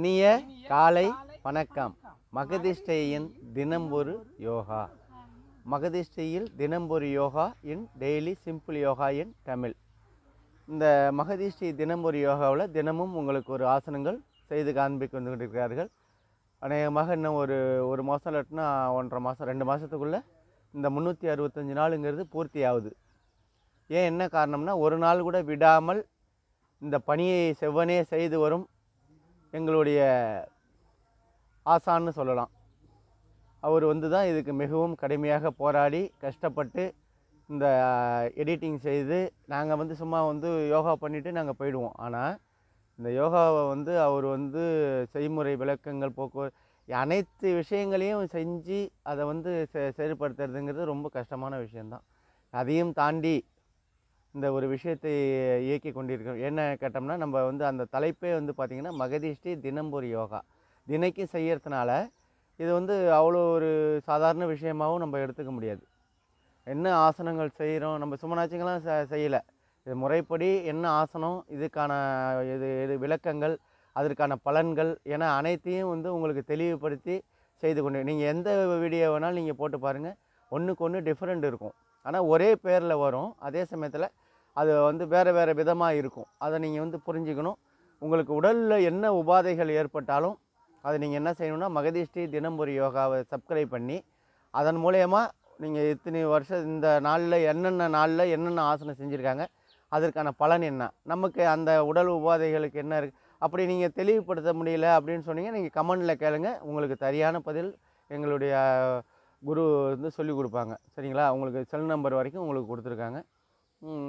இனிய காலை வணக்கம். மகதிஷ்டையின் தினம் ஒரு யோகா. மகதிஷ்டையில் தினம் ஒரு yoga in daily simple yoga in Tamil. இந்த மகதிஷ்டை தினம் ஒரு யோகாவில் தினமும் உங்களுக்கு ஒரு ஆசனங்கள் செய்து காண்பிக்க வந்து கொண்டிருக்கிறார்கள். அநேகமாக இன்னும் ஒரு மாதம் இல்லாட்டினா 1.5 மாதம் 2 மாதத்துக்குள்ளே இந்த 365 நாளுங்கிறது பூர்த்தி ஆகுது. ஏன் என்ன காரணம்னா, ஒரு நாள் கூட விடாமல் இந்த பணியை செவ்வனே செய்து வரும் எங்களுடைய ஆசான்னு சொல்லலாம். அவர் தான் இதுக்கு மிகவும் கடுமையாக போராடி கஷ்டப்பட்டு இந்த எடிட்டிங் செய்து நாங்கள் சும்மா யோகா பண்ணிவிட்டு நாங்கள் போயிடுவோம். ஆனால் இந்த யோகாவை அவர் செய்முறை விளக்கங்கள் அனைத்து விஷயங்களையும் செஞ்சு அதை செயல்படுத்துறதுங்கிறது ரொம்ப கஷ்டமான விஷயந்தான். அதையும் தாண்டி இந்த ஒரு விஷயத்தை இயக்கி கொண்டிருக்கோம். என்ன கேட்டோம்னா, நம்ம அந்த தலைப்பே பார்த்திங்கன்னா மகதிஷ்டி தினம் ஒரு யோகா. தினைக்கும் செய்யறதுனால இது அவ்வளோ ஒரு சாதாரண விஷயமாகவும் நம்ம எடுத்துக்க முடியாது. என்ன ஆசனங்கள் செய்கிறோம், நம்ம சும்மனாச்சுங்களாம் செய்யலை. இது முறைப்படி என்ன ஆசனம், இதுக்கான இது விளக்கங்கள், அதற்கான பலன்கள் என அனைத்தையும் உங்களுக்கு தெளிவுபடுத்தி செய்து கொண்டு நீங்கள் எந்த வீடியோ வேணாலும் நீங்கள் போட்டு பாருங்கள், ஒன்றுக்கு ஒன்று டிஃப்ரெண்ட் இருக்கும். ஆனால் ஒரே பேரில் வரும். அதே சமயத்தில் அது வேறு விதமாக இருக்கும். அதை நீங்கள் புரிஞ்சுக்கணும். உங்களுக்கு உடலில் என்ன உபாதைகள் ஏற்பட்டாலும் அதை நீங்கள் என்ன செய்யணும்னா, மகதிஷ்டி தினம் ஒரு யோகாவை சப்ஸ்கிரைப் பண்ணி அதன் மூலயமா நீங்கள் இத்தனை வருஷம் இந்த நாளில் என்னென்ன ஆசனம் செஞ்சுருக்காங்க, அதற்கான பலன் என்ன, நமக்கு அந்த உடல் உபாதைகளுக்கு என்ன இருக்குது, அப்படி நீங்கள் தெளிவுபடுத்த முடியல அப்படின்னு சொன்னீங்க, நீங்கள் கமெண்டில் கேளுங்க. உங்களுக்கு சரியான பதில் எங்களுடைய குரு சொல்லிக் கொடுப்பாங்க. சரிங்களா? உங்களுக்கு செல் நம்பர் வரைக்கும் உங்களுக்கு கொடுத்துருக்காங்க.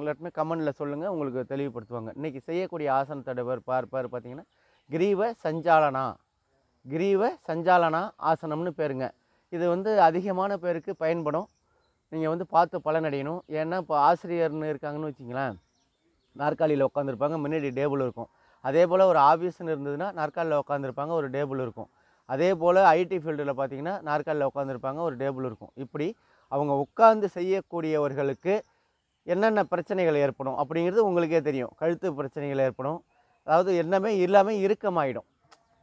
இல்லாட்டினா கமெண்டில் சொல்லுங்கள், உங்களுக்கு தெளிவுபடுத்துவாங்க. இன்றைக்கி செய்யக்கூடிய ஆசனத்தோட பார்ப்பார் பார்த்திங்கன்னா கிரீவ சஞ்சாலனா ஆசனம்னு பேருங்க. இது அதிகமான பேருக்கு பயன்படும். நீங்கள் பார்த்து பலனடையணும். ஏன்னா இப்போ ஆசிரியர்னு இருக்காங்கன்னு வச்சிங்களேன், நாற்காலியில் உட்காந்துருப்பாங்க, முன்னாடி டேபிள் இருக்கும். அதே போல் ஒரு ஆஃபீஸ்னு இருந்ததுன்னா நாற்காலியில் உட்காந்துருப்பாங்க, ஒரு டேபிள் இருக்கும். அதே போல் ஐடி ஃபீல்டில் பார்த்திங்கன்னா நாற்காலியில் உட்காந்துருப்பாங்க, ஒரு டேபிள் இருக்கும். இப்படி அவங்க உட்கார்ந்து செய்யக்கூடியவர்களுக்கு என்னென்ன பிரச்சனைகள் ஏற்படும் அப்படிங்கிறது உங்களுக்கே தெரியும். கழுத்து பிரச்சனைகள் ஏற்படும். அதாவது எல்லாமே இறுக்கமாயிடும்.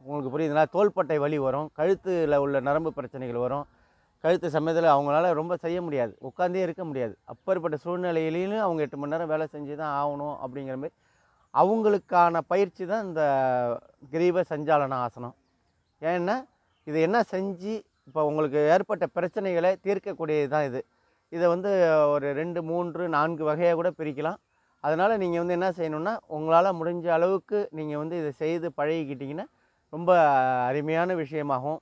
உங்களுக்கு புரியுதுங்களா? தோள்பட்டை வலி வரும், கழுத்தில் உள்ள நரம்பு பிரச்சனைகள் வரும். கழுத்து சமயத்தில் அவங்களால ரொம்ப செய்ய முடியாது, உட்காந்தே இருக்க முடியாது. அப்பேற்பட்ட சூழ்நிலையிலையும் அவங்க 8 மணி நேரம் வேலை செஞ்சு தான் ஆகணும். அப்படிங்கிற மாதிரி அவங்களுக்கான பயிற்சி தான் இந்த கிரீவ சஞ்சாலன ஆசனம். ஏன்னா இது என்ன செஞ்சு இப்போ உங்களுக்கு ஏற்பட்ட பிரச்சனைகளை தீர்க்கக்கூடியது தான் இது. இதை ஒரு 2, 3, 4 வகையாக கூட பிரிக்கலாம். அதனால் நீங்கள் என்ன செய்யணுன்னா, உங்களால் முடிஞ்ச அளவுக்கு நீங்கள் இதை செய்து பழகிக்கிட்டிங்கன்னா ரொம்ப அருமையான விஷயமாகும்.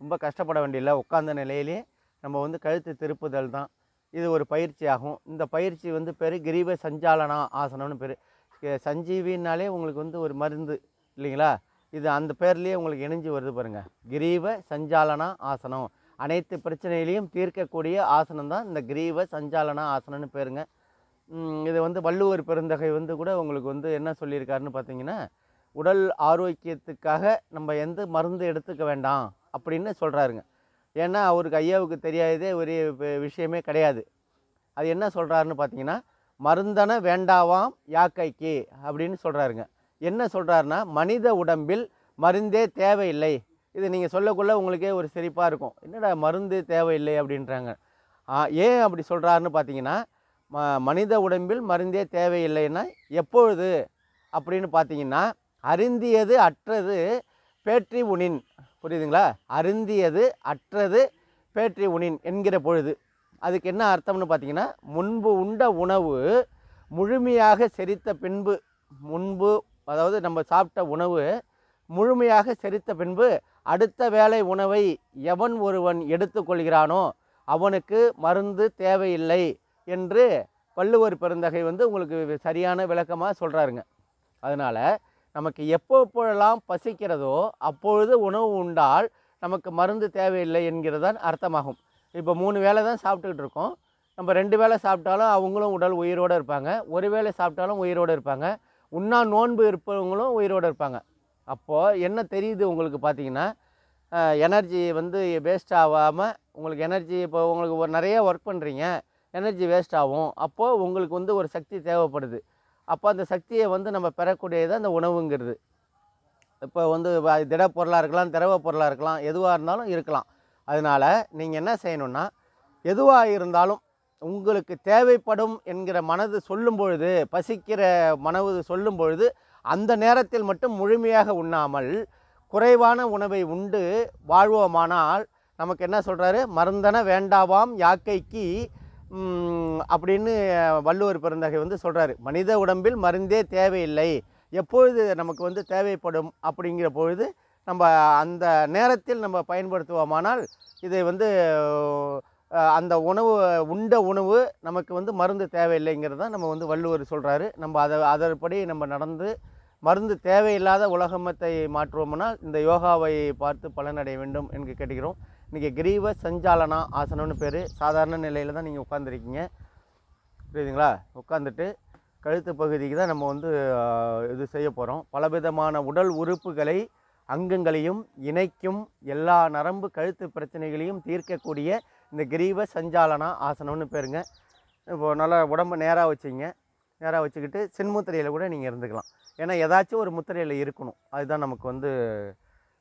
ரொம்ப கஷ்டப்பட வேண்டியதில்லை. உட்கார்ந்த நிலையிலே நம்ம கழுத்து திருப்புதல் தான். இது ஒரு பயிற்சியாகும். இந்த பயிற்சி பேர் கிரீவ சஞ்சாலனா ஆசனம்னு பேர். சஞ்சீவினாலே உங்களுக்கு ஒரு மருந்து இல்லைங்களா? இது அந்த பேர்லேயே உங்களுக்கு இணைஞ்சு வருது பாருங்கள். கிரீவ சஞ்சாலனா ஆசனம். அனைத்து பிரச்சனையிலையும் தீர்க்கக்கூடிய ஆசனம் தான் இந்த கிரீவ சஞ்சாலனா ஆசனம்னு பேருங்க. இது வள்ளுவர் பெருந்தகை கூட உங்களுக்கு என்ன சொல்லியிருக்காருன்னு பார்த்தீங்கன்னா, உடல் ஆரோக்கியத்துக்காக நம்ம எந்த மருந்து எடுத்துக்க வேண்டாம் அப்படின்னு சொல்கிறாருங்க. ஏன்னா அவருக்கு ஐயாவுக்கு தெரியாததே ஒரு விஷயமே கிடையாது. அது என்ன சொல்கிறாருன்னு பார்த்தீங்கன்னா, மருந்தன வேண்டாவாம் யாக்கைக்கு அப்படின்னு சொல்கிறாருங்க. என்ன சொல்கிறாருன்னா, மனித உடம்பில் மருந்தே தேவையில்லை. இது நீங்கள் சொல்லக்குள்ளே உங்களுக்கே ஒரு சிரிப்பாக இருக்கும். என்னடா மருந்து தேவையில்லை அப்படின்றாங்க. ஏன் அப்படி சொல்கிறாருன்னு பார்த்தீங்கன்னா, மனித உடம்பில் மருந்தே தேவையில்லைன்னா எப்பொழுது அப்படின்னு பார்த்தீங்கன்னா, அருந்தியது அற்றது பேற்றி உணின். புரியுதுங்களா? அருந்தியது அற்றது பேற்றி உணின் என்கிற பொழுது. அதுக்கு என்ன அர்த்தம்னு பார்த்தீங்கன்னா, முன்பு உண்ட உணவு முழுமையாக செரித்த பின்பு, அதாவது நம்ம சாப்பிட்ட உணவு முழுமையாக செரித்த பின்பு அடுத்த வேளை உணவை எவன் ஒருவன் எடுத்துக்கொள்கிறானோ அவனுக்கு மருந்து தேவையில்லை என்று வள்ளுவர் பெருந்தகை உங்களுக்கு சரியான விளக்கமாக சொல்கிறாருங்க. அதனால் நமக்கு எப்போப்பொழுதெல்லாம் பசிக்கிறதோ அப்பொழுது உணவு உண்டால் நமக்கு மருந்து தேவையில்லை என்கிறதான் அர்த்தமாகும். இப்போ 3 வேளை தான் சாப்பிட்டுக்கிட்டு இருக்கோம். நம்ம 2 வேளை சாப்பிட்டாலும் அவங்களும் உடல் உயிரோடு இருப்பாங்க, ஒரு வேளை சாப்பிட்டாலும் உயிரோடு இருப்பாங்க, உண்ணா நோன்பு இருப்பவங்களும் உயிரோடு இருப்பாங்க. அப்போது என்ன தெரியுது உங்களுக்கு பார்த்தீங்கன்னா, எனர்ஜி வேஸ்ட் ஆகாமல் உங்களுக்கு எனர்ஜி, இப்போ உங்களுக்கு நிறைய ஒர்க் பண்ணுறீங்க, எனர்ஜி வேஸ்ட் ஆகும். அப்போது உங்களுக்கு ஒரு சக்தி தேவைப்படுது. அப்போ அந்த சக்தியை நம்ம பெறக்கூடியது அந்த உணவுங்கிறது. இப்போ வந்து திடப்பொருளாக இருக்கலாம், திரவ பொருளாக இருக்கலாம், எதுவாக இருந்தாலும் இருக்கலாம். அதனால் நீங்கள் என்ன செய்யணும்னா, எதுவாக இருந்தாலும் உங்களுக்கு தேவைப்படும் என்கிற மனது சொல்லும் பொழுது, பசிக்கிற மனது சொல்லும் பொழுது, அந்த நேரத்தில் மட்டும் முழுமையாக உண்ணாமல் குறைவான உணவை உண்டு வாழ்வோமானால், நமக்கு என்ன சொல்கிறாரு, மருந்தன வேண்டாவாம் யாக்கைக்கு அப்படின்னு வள்ளுவர் பெருந்தகை வந்து சொல்கிறாரு. மனித உடம்பில் மருந்தே தேவையில்லை, எப்பொழுது நமக்கு வந்து தேவைப்படும் அப்படிங்கிற பொழுது நம்ம அந்த நேரத்தில் நம்ம பயன்படுத்துவோமானால், இதை வந்து அந்த உணவு உண்ட உணவு நமக்கு வந்து மருந்து தேவையில்லைங்கிறது தான் நம்ம வந்து வள்ளுவர் சொல்கிறாரு. நம்ம அதன்படி நம்ம நடந்து மருந்து தேவையில்லாத உலகமத்தை மாற்றுவோம்னால் இந்த யோகாவை பார்த்து பலனடைய வேண்டும் என்று கேட்டுக்கிறோம். இன்றைக்கி கிரீவ சஞ்சாலனா ஆசனம்னு பேர். சாதாரண நிலையில் தான் நீங்கள் உட்காந்துருக்கீங்க, புரியுதுங்களா? உட்காந்துட்டு கழுத்து பகுதிக்கு தான் நம்ம வந்து இது செய்ய போகிறோம். பலவிதமான உடல் உறுப்புகளை அங்கங்களையும் இணைக்கும், எல்லா நரம்பு கழுத்து பிரச்சனைகளையும் தீர்க்கக்கூடிய இந்த கிரீவ சஞ்சாலனா ஆசனம்னு பேருங்க. இப்போது நல்லா உடம்பு நேராக வச்சுங்க. நேராக வச்சுக்கிட்டு சின்முத்திரையில் கூட நீங்கள் இருந்துக்கலாம். ஏன்னா ஏதாச்சும் ஒரு முத்திரையில் இருக்கணும், அதுதான் நமக்கு வந்து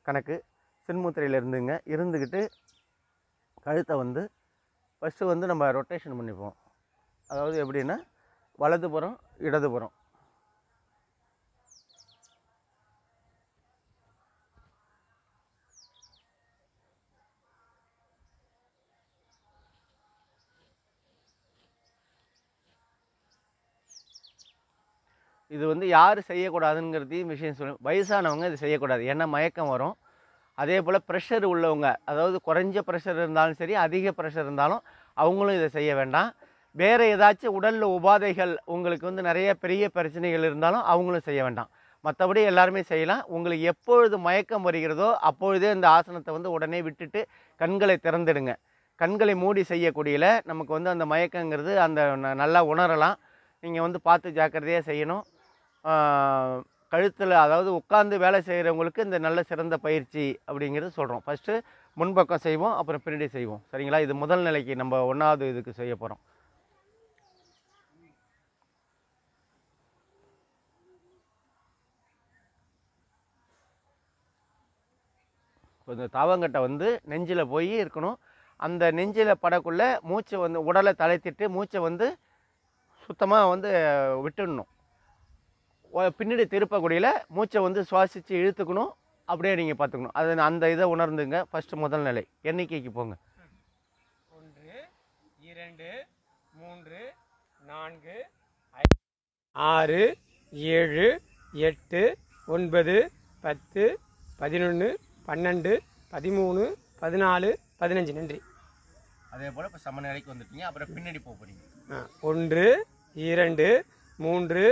கணக்கு. சின்முத்திரையில் இருந்துக்கிட்டு கழுத்தை வந்து ஃபஸ்ட்டு வந்து நம்ம ரொட்டேஷன் பண்ணிப்போம். அதாவது எப்படின்னா, வலதுபுறம் இடதுபுறம். இது வந்து யார் செய்யக்கூடாதுங்கிறதையும் விஷயம் சொல்லுவேன். வயசானவங்க இது செய்யக்கூடாது, ஏன்னா மயக்கம் வரும். அதே போல் ப்ரெஷர் உள்ளவங்க, அதாவது குறைஞ்ச ப்ரெஷர் இருந்தாலும் சரி, அதிக ப்ரெஷர் இருந்தாலும் அவங்களும் இதை செய்ய வேண்டாம். வேறு ஏதாச்சும் உடலில் உபாதைகள் உங்களுக்கு வந்து நிறைய பெரிய பிரச்சனைகள் இருந்தாலும் அவங்களும் செய்ய வேண்டாம். மற்றபடி எல்லாருமே செய்யலாம். உங்களுக்கு எப்பொழுது மயக்கம் வருகிறதோ அப்பொழுதே இந்த ஆசனத்தை வந்து உடனே விட்டுட்டு கண்களை திறந்துடுங்க. கண்களை மூடி செய்யக்கூடியல நமக்கு வந்து அந்த மயக்கங்கிறது அந்த நல்லா உணரலாம். நீங்கள் வந்து பார்த்து ஜாக்கிரதையாக செய்யணும். கழுத்தில், அதாவது உட்காந்து வேலை செய்கிறவங்களுக்கு இந்த நல்ல சிறந்த பயிற்சி அப்படிங்கிறது சொல்கிறோம். ஃபஸ்ட்டு முன்பக்கம் செய்வோம், அப்புறம் பின்னாடி செய்வோம். சரிங்களா? இது முதல் நிலைக்கு நம்ம 1வது இதுக்கு செய்ய போகிறோம். இந்த தாவங்கட்டை வந்து நெஞ்சில் போய் இருக்கணும். அந்த நெஞ்சில் படக்குள்ள மூச்சை வந்து உடலை தளர்த்திட்டு மூச்சை வந்து சுத்தமாக வந்து விட்டுடணும். பின்னாடி திருப்பக்கூடியில் மூச்சை வந்து சுவாசித்து இழுத்துக்கணும். அப்படியே நீங்கள் பார்த்துக்கணும். அது அந்த இதை உணர்ந்துங்க. ஃபஸ்ட்டு முதல் நிலை எண்ணிக்கைக்கு போங்க. 1 2 3 4 5 6 7 8 9 10 11 12 13 14 15. நன்றி. அதே போல் இப்போ சமநிலைக்கு வந்துட்டீங்க. அப்புறம் பின்னாடி போக போகிறீங்க. 1 2 3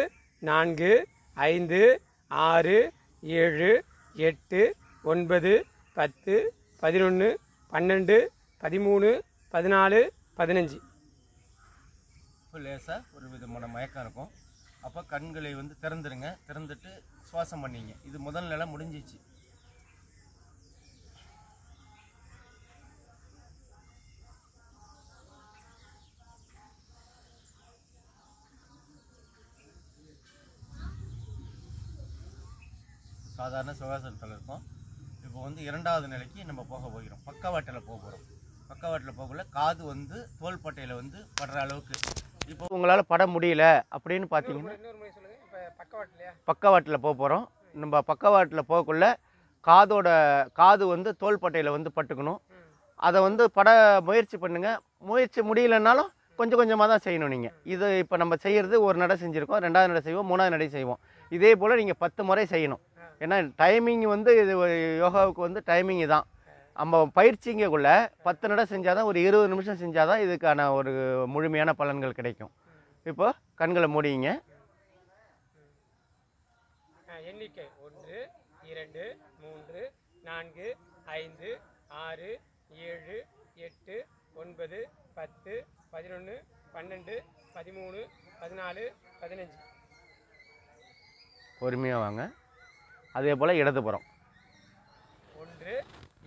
4 5 6 7 8 9 10 11 12 13 14 15. இப்போ லேசாக ஒரு விதமான மயக்கம் இருக்கும். அப்போ கண்களை வந்து திறந்துடுங்க. திறந்துட்டு சுவாசம் பண்ணிங்க. இது முதல் நிலை முடிஞ்சிச்சு. சாதாரண சுகாசனத்தில் இருக்கும். இப்போ வந்து 2வது நிலைக்கு நம்ம போக போகிறோம். பக்கவாட்டில் போக போகிறோம். பக்கவாட்டில் போகல காது வந்து தோள்பட்டையில் வந்து படுற அளவுக்கு. இப்போ உங்களால் பட முடியல அப்படின்னு பார்த்தீங்கன்னா பக்கவாட்டில் போக போகிறோம். நம்ம பக்கவாட்டில் போகக்குள்ள காது வந்து தோள்பட்டையில் வந்து பட்டுக்கணும். அதை வந்து பட முயற்சி பண்ணுங்கள். முயற்சி முடியலன்னாலும் கொஞ்சம் கொஞ்சமாக தான் செய்யணும். நீங்கள் இது இப்போ நம்ம செய்கிறது ஒரு நடை செஞ்சுருக்கோம், 2வது நடை செய்வோம், 3வது நடை செய்வோம். இதே போல் நீங்கள் 10 முறை செய்யணும். ஏன்னா டைமிங் வந்து இது யோகாவுக்கு வந்து டைமிங்கு தான். நம்ம பயிற்சிங்கக்குள்ளே 10 நடை செஞ்சால் தான், ஒரு 20 நிமிஷம் செஞ்சால் தான் இதுக்கான ஒரு முழுமையான பலன்கள் கிடைக்கும். இப்போ கண்களை மூடிங்க. எண்ணிக்கை 1 2 3 4 5 6 7 8 9 10 11 12 13 14 15. பொறுமையாக வாங்க. அதே போல் இடதுபுறம் 1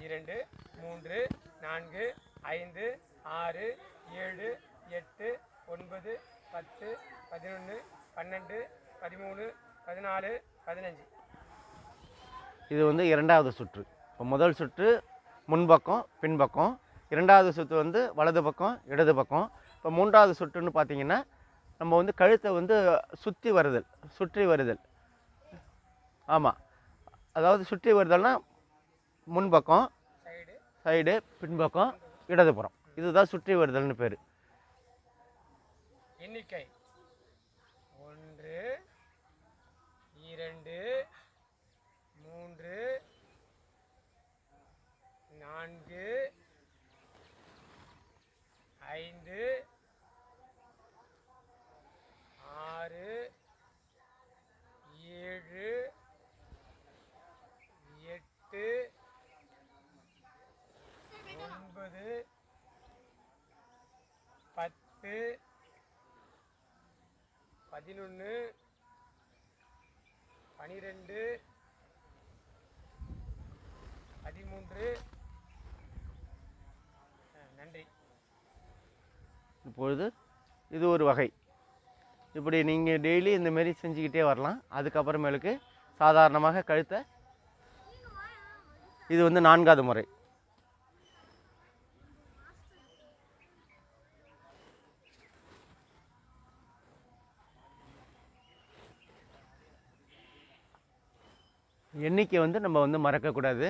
2 3 4 5 6 7 8 9 10 11 12 13 14 15. இது வந்து இரண்டாவது சுற்று. இப்போ முதல் சுற்று முன்பக்கம் பின்பக்கம், இரண்டாவது சுற்று வந்து வலது பக்கம் இடது பக்கம். இப்போ மூன்றாவது சுற்றுன்னு பார்த்தீங்கன்னா நம்ம வந்து கழுத்தை வந்து சுற்றி வருதல். ஆமாம், அதாவது சுற்றி வருதல்னா முன்பக்கம் சைடு பின்பக்கம் இடதுபுறம், இதுதான் சுற்றி வருதல்னு பேர். எண்ணிக்கை 1 2 3 4 5 6 7 8 9 10 11 12 13. நன்றி. இப்பொழுது இது ஒரு வகை. இப்படி நீங்கள் டெய்லி இந்தமாரி செஞ்சுக்கிட்டே வரலாம். அதுக்கப்புறமேலுக்கு சாதாரணமாக கழுத்தை, இது வந்து 4வது முறை. எண்ணிக்கை வந்து நம்ம வந்து மறக்கக்கூடாது.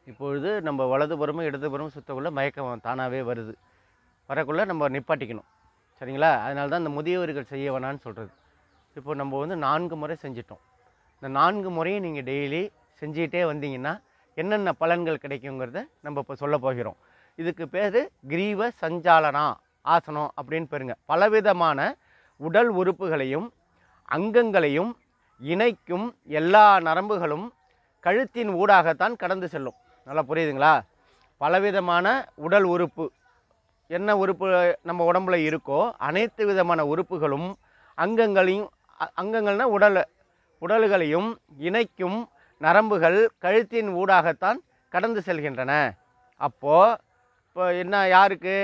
இப்பொழுது நம்ம வலதுபுறமும் இடதுபுறமும் சுற்றக்குள்ள மயக்கம் தானாகவே வருது. வரக்குள்ளே நம்ம நிப்பாட்டிக்கணும். சரிங்களா? அதனால தான் இந்த முதியவர்கள் செய்ய வேணான்னு சொல்கிறது. இப்போ நம்ம வந்து 4 முறை செஞ்சிட்டோம். இந்த 4 முறையும் நீங்கள் டெய்லி செஞ்சுக்கிட்டே வந்தீங்கன்னா என்னென்ன பலன்கள் கிடைக்குங்கிறத நம்ம இப்போ சொல்ல போகிறோம். இதுக்கு பேர் கிரீவ சஞ்சாலனா ஆசனம் அப்படின்னு பேருங்க. பலவிதமான உடல் உறுப்புகளையும் அங்கங்களையும் இணைக்கும் எல்லா நரம்புகளும் கழுத்தின் ஊடாகத்தான் கடந்து செல்லும். நல்லா புரியுதுங்களா? பலவிதமான உடல் உறுப்பு, என்ன உறுப்பு நம்ம உடம்புல இருக்கோ அனைத்து விதமான உறுப்புகளும் அங்கங்கள்னா உடல்களையும் இணைக்கும் நரம்புகள் கழுத்தின் ஊடாகத்தான் கடந்து செல்கின்றன. அப்போது இப்போ என்ன, யாருக்கு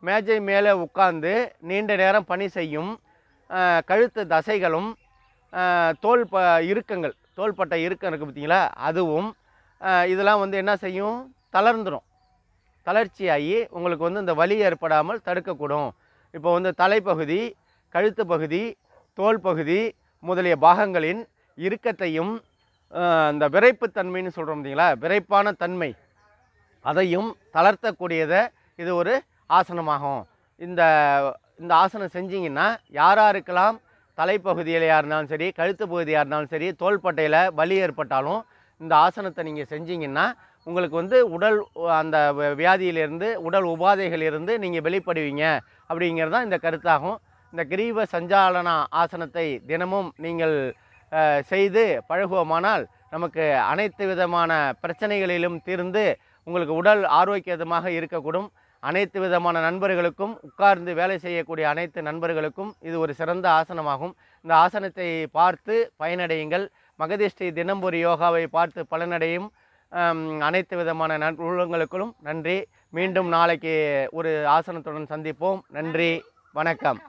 மேஜை மேலே உட்கார்ந்து நீண்ட நேரம் பணி செய்யும் கழுத்து தசைகளும் தோள்பட்ட இறுக்கம் இருக்குது பார்த்தீங்களா, அதுவும் இதெல்லாம் வந்து என்ன செய்யும், தளர்ச்சியாகி உங்களுக்கு வந்து இந்த வலி ஏற்படாமல் தடுக்கக்கூடும். இப்போ வந்து தலைப்பகுதி, கழுத்து பகுதி, தோல் பகுதி முதலிய பாகங்களின் இறுக்கத்தையும் இந்த விரைப்புத்தன்மைன்னு சொல்கிறோம் பார்த்தீங்களா, விரைப்பான தன்மை, அதையும் தளர்த்தக்கூடியதை இது ஒரு ஆசனமாகும். இந்த ஆசனம் செஞ்சிங்கன்னா யாராருக்கெல்லாம் தலைப்பகுதியிலையாக இருந்தாலும் சரி, கழுத்து பகுதியாக இருந்தாலும் சரி, தோள்பட்டையில் வலி ஏற்பட்டாலும் இந்த ஆசனத்தை நீங்கள் செஞ்சிங்கன்னா உங்களுக்கு வந்து உடல் அந்த வியாதியிலிருந்து, உடல் உபாதைகளிலிருந்து நீங்கள் வெளிப்படுவீங்க அப்படிங்கிறது தான் இந்த கருத்தாகும். இந்த கிரீவ சஞ்சாலனா ஆசனத்தை தினமும் நீங்கள் செய்து பழகுவோமானால் நமக்கு அனைத்து விதமான பிரச்சனைகளிலும் தீர்ந்து உங்களுக்கு உடல் ஆரோக்கியமாக இருக்கக்கூடும். அனைத்து விதமான நண்பர்களுக்கும், உட்கார்ந்து வேலை செய்யக்கூடிய அனைத்து நண்பர்களுக்கும் இது ஒரு சிறந்த ஆசனமாகும். இந்த ஆசனத்தை பார்த்து பயனடையுங்கள். மகதிஷ்டி தினம்பொரு யோகாவை பார்த்து பலனடையும் அனைத்து விதமான உள்ளங்களுக்கும் நன்றி. மீண்டும் நாளைக்கு ஒரு ஆசனத்துடன் சந்திப்போம். நன்றி, வணக்கம்.